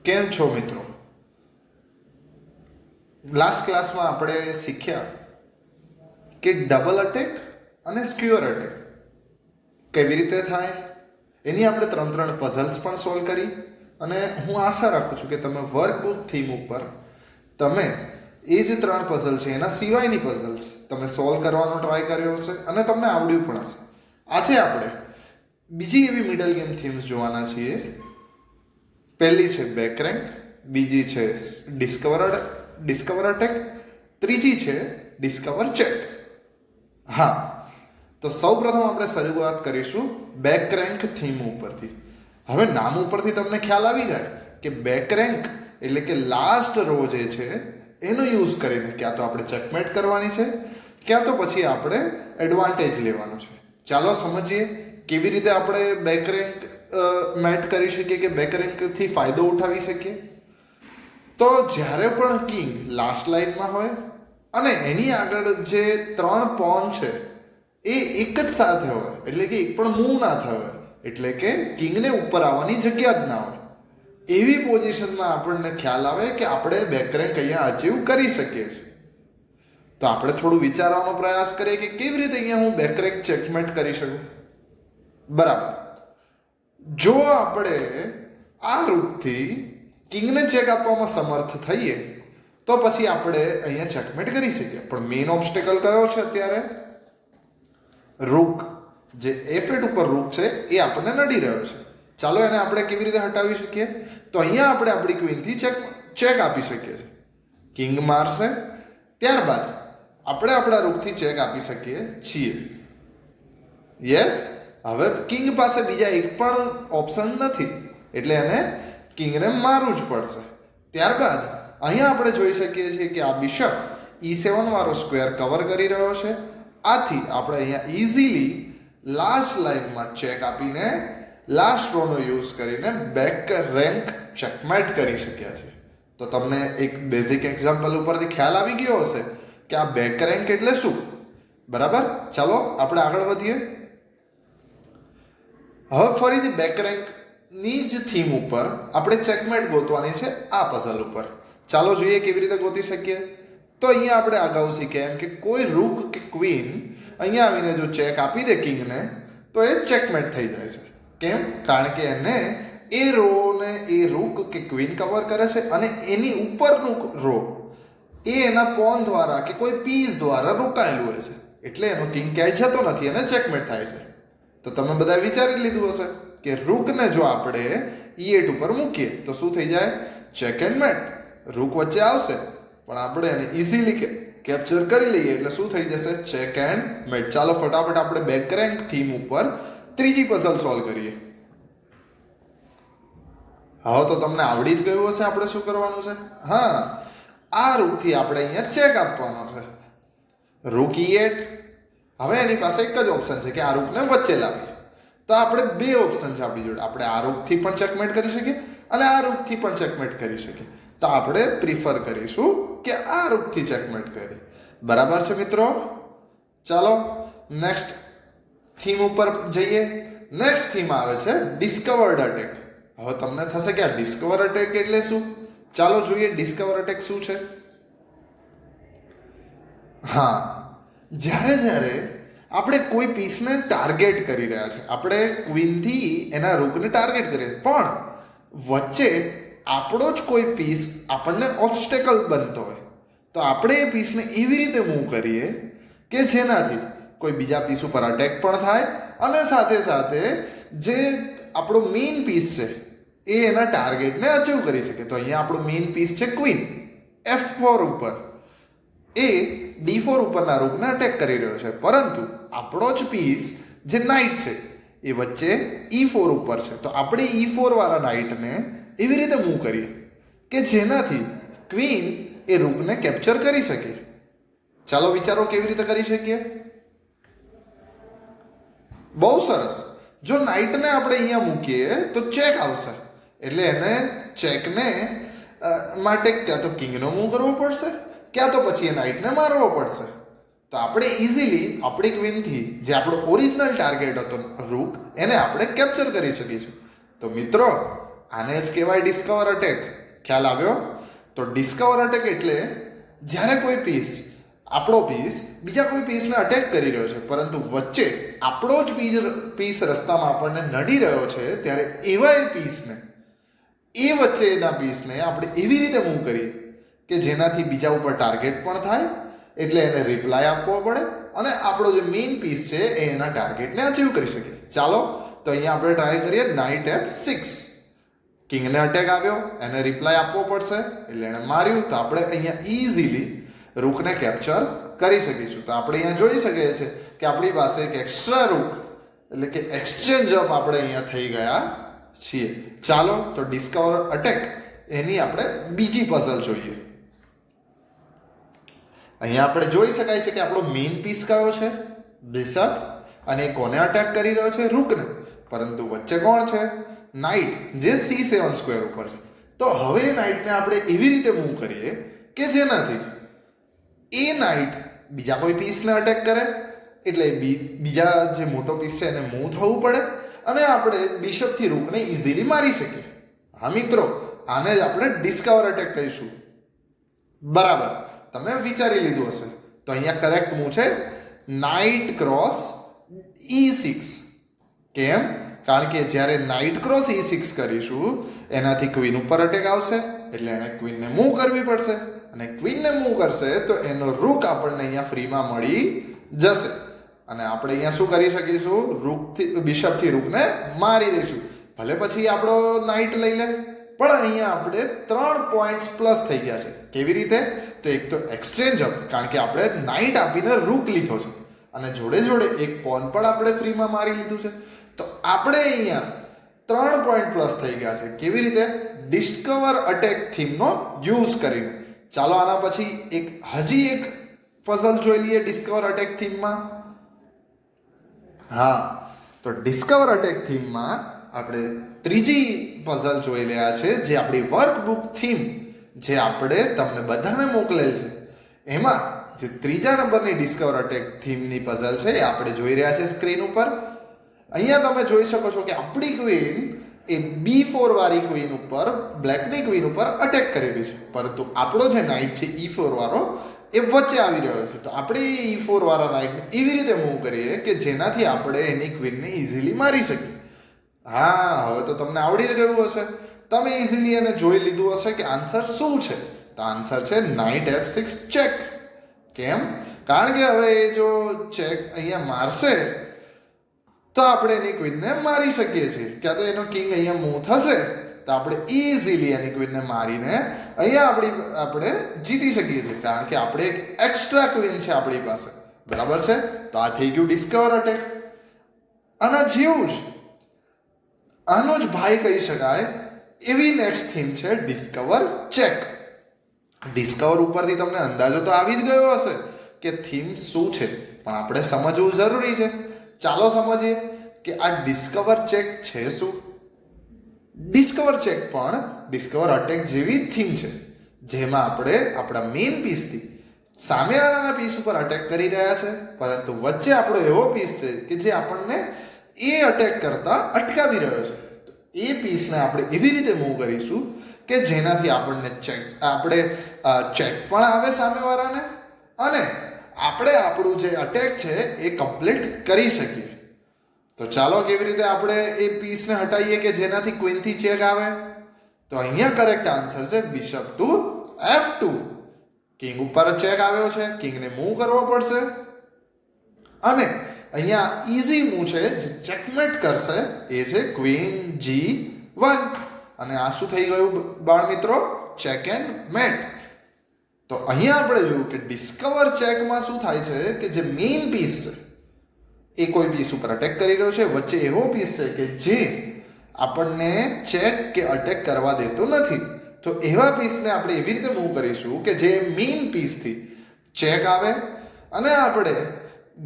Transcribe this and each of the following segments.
કેમ છો મિત્રો? લાસ્ટ ક્લાસમાં આપણે શીખ્યા કે ડબલ અટેક અને સ્ક્યુઅર અટેક કેવી રીતે થાય. એની આપણે ત્રણ પઝલ્સ પણ સોલ્વ કરી અને હું આશા રાખું છું કે તમે વર્કબુક થીમ ઉપર તમે એ જે 3 પઝલ છે એના સિવાયની પઝલ્સ તમે સોલ્વ કરવાનો ટ્રાય કર્યો હશે અને તમને આવડ્યું પણ હશે. આજે આપણે બીજી એવી મિડલ ગેમ થીમ્સ જોવાના છીએ. પહેલી છે બેક રેન્ક, બીજી છે ડિસ્કવર અટેક, ત્રીજી છે ડિસ્કવર ચેક. હા, તો સૌપ્રથમ આપણે શરૂઆત કરીશું બેક રેન્ક થીમ ઉપરથી. હવે નામ ઉપરથી તમને ખ્યાલ આવી જાય કે બેક રેન્ક એટલે કે લાસ્ટ રો જે છે એનો યુઝ કરીને ક્યાં તો આપણે ચેકમેટ કરવાની છે, ક્યાં તો પછી આપણે એડવાન્ટેજ લેવાનું છે. ચાલો સમજીએ કેવી રીતે આપણે બેક રેન્ક મેટ કરી શકીએ કે બેક રેન્કથી ફાયદો ઉઠાવી શકીએ. તો જ્યારે પણ કિંગ લાસ્ટ લાઇનમાં હોય અને એની આગળ જે 3 પોન છે એ એક જ સાથે હોય, એટલે કે એક પણ મૂવ ના થયો, એટલે કે કિંગને ઉપર આવવાની જગ્યા જ ના હોય, એવી પોઝિશનમાં આપણને ખ્યાલ આવે કે આપણે બેક રેન્ક અહીંયા અચીવ કરી શકીએ છીએ. તો આપણે થોડું વિચારવાનો પ્રયાસ કરીએ કે કેવી રીતે અહીંયા હું બેક રેન્ક ચેકમેટ કરી શકું. બરાબર, જો આપણે આ રૂટથી કિંગને ચેક આપવામાં સમર્થ થઈએ તો પછી આપણે અહીંયા ચેકમેટ કરી શકીએ. પણ મેઇન ઓબ્સ્ટેકલ કયો છે અત્યારે? રૂક. જે F8 ઉપર રૂક છે એ આપણને નડી રહ્યો છે. ચાલો એને આપણે કેવી રીતે હટાવી શકીએ? તો અહીંયા આપણે આપણી ક્વીનથી ચેક આપી શકીએ છીએ. કિંગ મારશે, ત્યારબાદ આપણે આપણા રૂકથી ચેક આપી શકીએ છીએ. યસ, હવે કિંગ પાસે બીજા એક પણ ઓપ્શન નથી, એટલે એને કિંગને મારવું જ પડશે. ત્યારબાદ અહીંયા આપણે જોઈ શકીએ છીએ કે આ બિશપ E7 વાળો સ્ક્વેર કવર કરી રહ્યો છે. આથી આપણે અહીંયા ઇઝીલી લાસ્ટ લાઇનમાં ચેક આપીને લાસ્ટ રોનો યુઝ કરીને બેક રેન્ક ચેકમેટ કરી શક્યા છે. તો તમને એક બેઝિક એક્ઝામ્પલ ઉપરથી ખ્યાલ આવી ગયો હશે કે આ બેક રેન્ક એટલે શું. બરાબર, ચાલો આપણે આગળ વધીએ. હવે ફરીથી બેક રેન્કની જ થીમ ઉપર આપણે ચેકમેટ ગોતવાની છે આ પઝલ ઉપર. ચાલો જોઈએ કેવી રીતે ગોતી શકીએ. તો અહીંયા આપણે અગાઉ શીખ્યા એમ કે કોઈ રૂક કે ક્વીન અહીંયા આવીને જો ચેક આપી દે કિંગને તો એ ચેકમેટ થઈ જાય છે. કેમ? કારણ કે એને એ રોને એ રૂક કે ક્વીન કવર કરે છે અને એની ઉપરનું રો એ એના પોન દ્વારા કે કોઈ પીસ દ્વારા રોકાયેલું હોય છે, એટલે એનો કિંગ ક્યાંય જતો નથી અને ચેકમેટ થાય છે. તો તમે બધા વિચારી લીધું હશે કે રૂકને જો આપણે E8 ઉપર મૂકીએ તો શું થઈ જાય? Check and mat. રૂક વચ્ચે આવશે પણ આપણે એને ઇઝીલી કેપ્ચર કરી લઈએ એટલે શું થઈ જશે? Check and mate. ચાલો ફટાફટ આપણે બેક રેન્ક થીમ ઉપર ત્રીજી પઝલ સોલ્વ કરીએ. હવે તો તમને આવડી જ ગયું હશે આપણે શું કરવાનું છે. હા, આ રૂકથી આપણે અહીંયા ચેક આપવાનો છે. રૂક E8. હવે એની પાસે એક જ ઓપ્શન છે કે આ રૂકને વચ્ચે લાવીએ. તો આપણે બે ઓપ્શન છે આપણી જોડે. આપણે આ રૂકથી પણ ચેકમેટ કરી શકીએ અને આ રૂકથી પણ ચેકમેટ કરી શકીએ. તો આપણે પ્રિફર કરીશું કે આ રૂકથી ચેકમેટ કરીએ. બરાબર છે મિત્રો? ચાલો નેક્સ્ટ થીમ ઉપર જઈએ. નેક્સ્ટ થીમ આવે છે ડિસ્કવર્ડ અટેક. હવે તમને થશે કે આ ડિસ્કવર અટેક એટલે શું? ચાલો જોઈએ ડિસ્કવર અટેક શું છે. હા, જ્યારે આપણે કોઈ પીસને ટાર્ગેટ કરી રહ્યા છે, આપણે ક્વીનથી એના રૂકને ટાર્ગેટ કરીએ, પણ વચ્ચે આપણો જ કોઈ પીસ આપણને ઓબ્સ્ટેકલ બનતો હોય, તો આપણે એ પીસને એવી રીતે મૂવ કરીએ કે જેનાથી કોઈ બીજા પીસ ઉપર અટેક પણ થાય અને સાથે સાથે જે આપણો મેઇન પીસ છે એ એના ટાર્ગેટને અચીવ કરી શકે. તો અહીંયા આપણો મેઇન પીસ છે ક્વીન, F4 ઉપર એ D4 ઉપરના રૂકને અટેક કરી રહ્યો છે, પરંતુ આપણો જ પીસ જે નાઇટ છે એ વચ્ચે E4 ઉપર છે. તો આપણે E4 વાળા નાઇટને એવી રીતે મૂવ કરીએ કે જેનાથી ક્વીન એ રૂકને કેપ્ચર કરી શકે. ચાલો વિચારો કેવી રીતે કરી શકીએ. બહુ સરસ. જો નાઇટને આપણે અહીંયા મૂકીએ તો ચેક આવશે, એટલે એને ચેકને માટે ક્યાં તો કિંગનો મૂવ કરવો પડશે, ક્યાં તો પછી એ નાઇટને મારવો પડશે. તો આપણે ઇઝીલી આપણી ક્વીનથી જે આપણો ઓરિજિનલ ટાર્ગેટ હતો રૂક, એને આપણે કેપ્ચર કરી શકીશું. તો મિત્રો, આને જ કહેવાય ડિસ્કવર અટેક. ખ્યાલ આવ્યો? તો ડિસ્કવર અટેક એટલે જ્યારે કોઈ પીસ, આપણો પીસ બીજા કોઈ પીસને અટેક કરી રહ્યો છે, પરંતુ વચ્ચે આપણો જ પીસ રસ્તામાં આપણને નડી રહ્યો છે, ત્યારે એવા એ વચ્ચેના પીસને આપણે એવી રીતે મૂવ કરીએ કે જેનાથી બીજા ઉપર ટાર્ગેટ પણ થાય, એટલે એને રિપ્લાય આપવો પડે અને આપણો જે મેઇન પીસ છે એ એના ટાર્ગેટને અચીવ કરી શકીએ. ચાલો તો અહીંયા આપણે ટ્રાય કરીએ. નાઇટ F6, કિંગને અટેક આવ્યો, એને રિપ્લાય આપવો પડશે, એટલે એને માર્યું, તો આપણે અહીંયા ઇઝીલી રૂકને કેપ્ચર કરી શકીશું. તો આપણે અહીંયા જોઈ શકીએ છીએ કે આપણી પાસે એક એક્સ્ટ્રા રૂક એટલે કે એક્સચેન્જ અપ આપણે અહીંયા થઈ ગયા છીએ. ચાલો તો ડિસ્કવર અટેક એની આપણે બીજી પઝલ જોઈએ. અહીંયા આપણે જોઈ શકાય છે કે આપણો મેઇન પીસ કયો છે? બિશપ. અને કોને અટેક કરી રહ્યો છે? રૂકને. પરંતુ વચ્ચે કોણ છે? નાઇટ, જે C7 સ્ક્વેર ઉપર છે. તો હવે નાઇટને આપણે એવી રીતે મૂવ કરીએ કે જેનાથી એ નાઇટ બીજા કોઈ પીસને અટેક કરે, એટલે બીજા જે મોટો પીસ છે એને મૂવ થવું પડે અને આપણે બિશપથી રૂકને ઇઝીલી મારી શકીએ. હા મિત્રો, આને જ આપણે ડિસ્કવર અટેક કહીશું. બરાબર, તમે વિચારી લીધું હશે. તો અહીંયા કરેક્ટ મૂવ છે નાઇટ ક્રોસ E6. કેમ? કારણ કે જ્યારે નાઇટ ક્રોસ E6 કરીશું એનાથી ક્વીન ઉપર અટેક આવશે, એટલે એને ક્વીનને મૂવ કરવી પડશે, અને ક્વીનને મૂવ કરશે તો એનો રૂક આપણને અહીંયા ફ્રીમાં મળી જશે, અને આપણે અહીંયા શું કરી શકીશું? બિશપથી રૂકને મારી દઈશું. ભલે પછી આપણો નાઇટ લઈ લે, પણ અહીંયા આપણે 3 પોઈન્ટ્સ પ્લસ થઈ ગયા છે. કેવી રીતે? તો એક તો એક્સચેન્જ અપ, કારણ કે આપણે નાઇટ આપીને રૂક લીધો છે, અને જોડે જોડે એક પોન પણ આપણે ફ્રીમાં મારી લીધું છે. તો આપણે અહીંયા 3 પોઈન્ટ પ્લસ થઈ ગયા છે. કેવી રીતે? ડિસ્કવર અટેક થીમનો યુઝ કરીને. ચાલો આના પછી હજી એક પઝલ જોઈ લઈએ ડિસ્કવર અટેક થીમમાં. હા, તો ડિસ્કવર અટેક થીમમાં આપણે ત્રીજી પઝલ જોઈ રહ્યા છે, જે આપણી વર્કબુક થીમ જે આપણે તમને બધાને મોકલેલ છે, એમાં જે ત્રીજા નંબરની ડિસ્કવર અટેક થીમની પઝલ છે એ આપણે જોઈ રહ્યા છે સ્ક્રીન ઉપર. અહીંયા તમે જોઈ શકો છો કે આપણી ક્વીન એ B4 વાળી ક્વીન ઉપર, બ્લેકની ક્વીન ઉપર અટેક કરેલી છે, પરંતુ આપણો જે નાઇટ છે E4 વાળો એ વચ્ચે આવી રહ્યો છે. તો આપણે E4 વાળા નાઇટને એવી રીતે મૂવ કરીએ કે જેનાથી આપણે એની ક્વીનને ઇઝીલી મારી શકીએ. હા, હવે તો તમને આવડી ગયું હશે. તમે ઇઝીલી એને જોઈ લીધું હશે કે આન્સર શું છે. તો આન્સર છે નાઇટ F6 ચેક. કેમ? કારણ કે હવે એ જો ચેક અહીંયા મારશે તો આપણે એની ક્વીનને મારી શકીએ છીએ. ક્યાં તો એનો કિંગ અહીંયા મૂવ થશે તો આપણે ઇઝીલી એની ક્વીનને મારીને અહીંયા આપણે જીતી શકીએ છીએ, કારણ કે આપણે એક એક્સ્ટ્રા ક્વીન છે આપણી પાસે. બરાબર છે? તો આ થઈ ગયું ડિસ્કવર અટેક. આના જેવું જ, આનો જ ભાઈ કહી શકાય એવી નેક્સ્ટ થીમ છે ડિસ્કવર ચેક. ડિસ્કવર ઉપરથી તમને અંદાજો તો આવી જ ગયો હશે કે થીમ શું છે, પણ આપણે સમજવું જરૂરી છે. ચાલો સમજીએ કે આ ડિસ્કવર ચેક છે શું. ડિસ્કવર ચેક પણ ડિસ્કવર અટેક જેવી થીમ છે, જેમાં આપણે આપણા મેઇન પીસથી સામેવાળાના પીસ ઉપર અટેક કરી રહ્યા છે, પરંતુ વચ્ચે આપણો એવો પીસ છે કે જે આપણને એ અટેક કરતા અટકાવી રહ્યો છે. તો એ પીસને આપણે એવી રીતે મૂવ કરીશું કે જેનાથી આપણને ચેક પણ આવે સામેવાળાને, અને આપણે આપણું જે અટેક છે એ કમ્પ્લીટ કરી શકીએ. તો ચાલો કેવી રીતે આપણે એ પીસને હટાવીએ કે જેનાથી ક્વીનથી ચેક આવે. તો અહીંયા કરેક્ટ આન્સર છે બિશપ ટુ F2. કિંગ ઉપર ચેક આવ્યો છે, કિંગને મૂવ કરવો પડશે, અને અહીંયા ઈઝી મૂવ છે જે ચેકમેટ કરશે એ છે ક્વીન G1. અને આ શું થઈ ગયું બાળ મિત્રો? Check and mate. તો અહીંયા આપણે જોયું કે ડિસ્કવર ચેકમાં શું થાય છે કે જે મેઇન પીસ છે એ કોઈ પીસ ઉપર અટેક કરી રહ્યો છે, વચ્ચે એવો પીસ છે કે જે આપણને ચેક કે અટેક કરવા દેતો નથી. તો એવા પીસને આપણે એવી રીતે મૂવ કરીશું કે જે મેઇન પીસથી ચેક આવે અને આપણે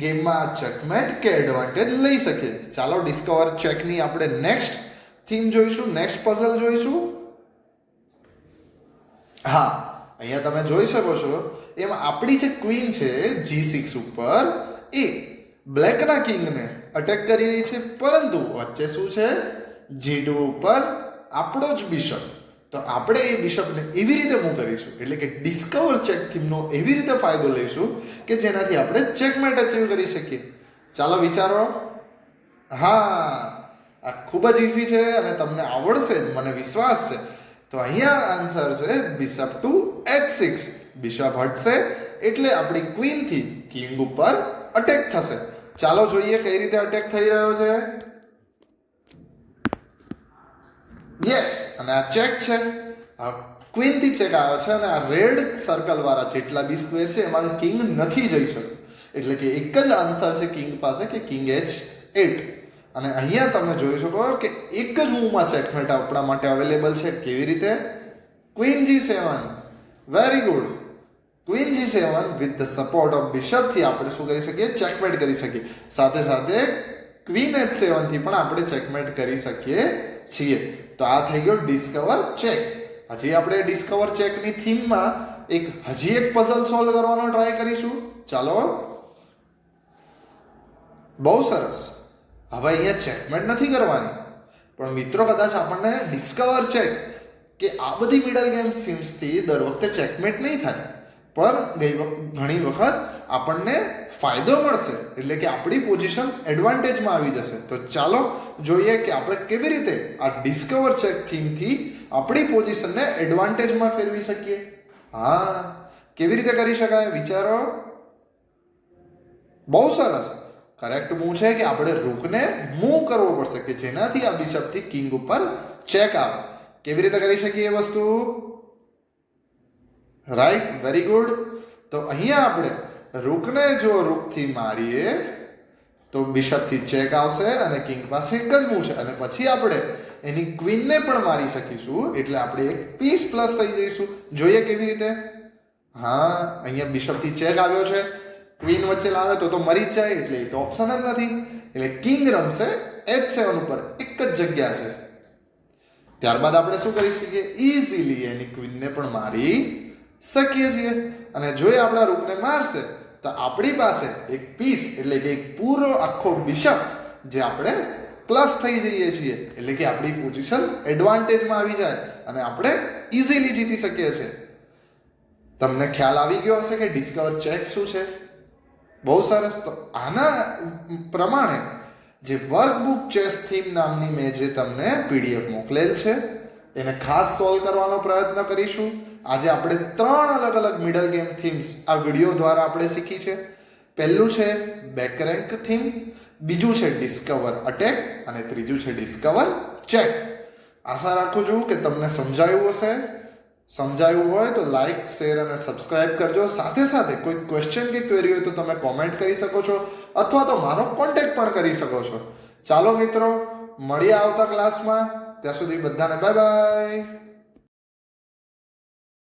ગેમમાં ચેકમેટ કે એડવાન્ટેજ લઈ શકીએ. ચાલો ડિસ્કવર ચેકની આપણે નેક્સ્ટ થીમ જોઈશું, નેક્સ્ટ પઝલ જોઈશું. હા, અહીંયા તમે જોઈ શકો છો એમાં આપણી જે ક્વીન છે G6 ઉપર એ બ્લેકના કિંગને અટેક કરી રહી છે, પરંતુ વચ્ચે શું છે? G2 ઉપર આપણો જ બિશપ. તો આપણે એ બિશપને એવી રીતે મૂવ કરીશું, એટલે કે ડિસ્કવર ચેક થીમનો એવી રીતે ફાયદો લઈશું કે જેનાથી આપણે ચેકમેટ અચીવ કરી શકીએ. ચાલો વિચારો. હા, આ ખૂબ જ ઇઝી છે અને તમને આવડશે જ, મને વિશ્વાસ છે. તો અહીંયા આન્સર છે બિશપ ટુ h6. બિશપ હટશે એટલે આપણી ક્વીનથી કિંગ ઉપર અટેક થશે. ચાલો જોઈએ કઈ રીતે અટેક થઈ રહ્યો છે. યસ, અને આ ચેક છે. આ ક્વીન થી ચેક આવ્યો છે અને આ રેડ સર્કલ વાળા જેટલા બી સ્ક્વેર છે એમાં કિંગ નથી જઈ શકતો, એટલે કે એક જ આન્સર છે કિંગ પાસે કે કિંગ h8. અને અહીંયા તમે જોઈ શકો કે એક જ મૂવમાં ચેકમેટ આપણા માટે અવેલેબલ છે. કેવી રીતે? Queen g7. Very good. Queen g7 with the support of bishop થી આપણે શું કરી શકીએ? ચેકમેટ કરી શકીએ. સાથે સાથે ક્વીન h7 થી પણ આપણે ચેકમેટ કરી શકીએ છીએ. તો આ થઈ ગયો ડિસ્કવર ચેક. હજી આપણે ડિસ્કવર ચેકની થીમમાં હજી એક પઝલ સોલ્વ કરવાનો ટ્રાય કરીશું. ચાલો. બહુ સરસ. હવે અહીંયા ચેકમેટ નથી કરવાની, પણ મિત્રો કદાચ આપણને ડિસ્કવર ચેક કે આ બધી મિડલ ગેમ થીમ્સથી દર વખતે ચેકમેટ નહીં થાય, પણ ઘણી વખત આપણને ફાયદો મળશે, એટલે કે આપણી પોઝિશન એડવાન્ટેજમાં આવી જશે. તો ચાલો જોઈએ કે આપણે કેવી રીતે આ ડિસ્કવર ચેક થીમથી આપણી પોઝિશનને એડવાન્ટેજમાં ફેરવી શકીએ. હા, કેવી રીતે કરી શકાય? વિચારો. બહુ સરસ. કરેક્ટ મૂવ છે કે આપણે રૂકને મૂવ કરવો પડશે કે જેનાથી આ બિશપથી કિંગ ઉપર ચેક આવે. કેવી રીતે કરી શકીએ એ વસ્તુ? Right, very good. તો અહીંયા આપણે રૂકને જો રૂકથી મારીએ તો બિશપથી ચેક આવશે અને કિંગ પાસે એક જ મૂવ છે, અને પછી આપણે એની ક્વીનને પણ મારી શકીશું, એટલે આપણે એક પીસ પ્લસ થઈ જઈશું. જોઈએ કેવી રીતે. હા, અહીંયા બિશપથી ચેક આવ્યો છે, ક્વીન વચ્ચે લાવે તો મરી જ જાય, એટલે એ તો ઓપ્શન જ નથી. એટલે કિંગ રમશે h7 ઉપર, એક જ જગ્યા છે. ત્યારબાદ આપણે શું કરી શકીએ? ઇઝીલી એની ક્વીનને પણ મારી શકીએ છીએ. અને જો એ આપણા રૂકને મારશે તો આપણી પાસે એક પીસ, એટલે કે એક પૂરો આખો બિશપ જે આપણે પ્લસ થઈ જઈએ છીએ, એટલે કે આપણી પોઝિશન એડવાન્ટેજમાં આવી જાય અને આપણે ઇઝીલી જીતી શકીએ છીએ. તમને ખ્યાલ આવી ગયો હશે કે ડિસ્કવર ચેક શું છે? બહુ સરસ. તો આના પ્રમાણે જે વર્કબુક ચેસ થીમ નામની મેં જે તમને PDF મોકલેલ છે એને ખાસ સોલ્વ કરવાનો પ્રયત્ન કરીશું. આજે આપણે 3 અલગ અલગ મિડલ ગેમ થીમ્સ આ વિડીયો દ્વારા આપણે શીખી છે. પહેલું છે બેક રેન્ક થીમ, બીજું છે ડિસ્કવર અટેક અને ત્રીજું છે ડિસ્કવર ચેક. આશા રાખું છું કે તમને સમજાયું હશે. સમજાયું હોય તો લાઈક, શેર અને સબસ્ક્રાઇબ કરજો. સાથે સાથે કોઈ ક્વેશ્ચન કે ક્વેરી હોય તો તમે કોમેન્ટ કરી શકો છો, અથવા તો મારો કોન્ટેક્ટ પણ કરી શકો છો. ચાલો મિત્રો, મળીએ આવતા ક્લાસમાં. ત્યાં સુધી બધાને બાય બાય.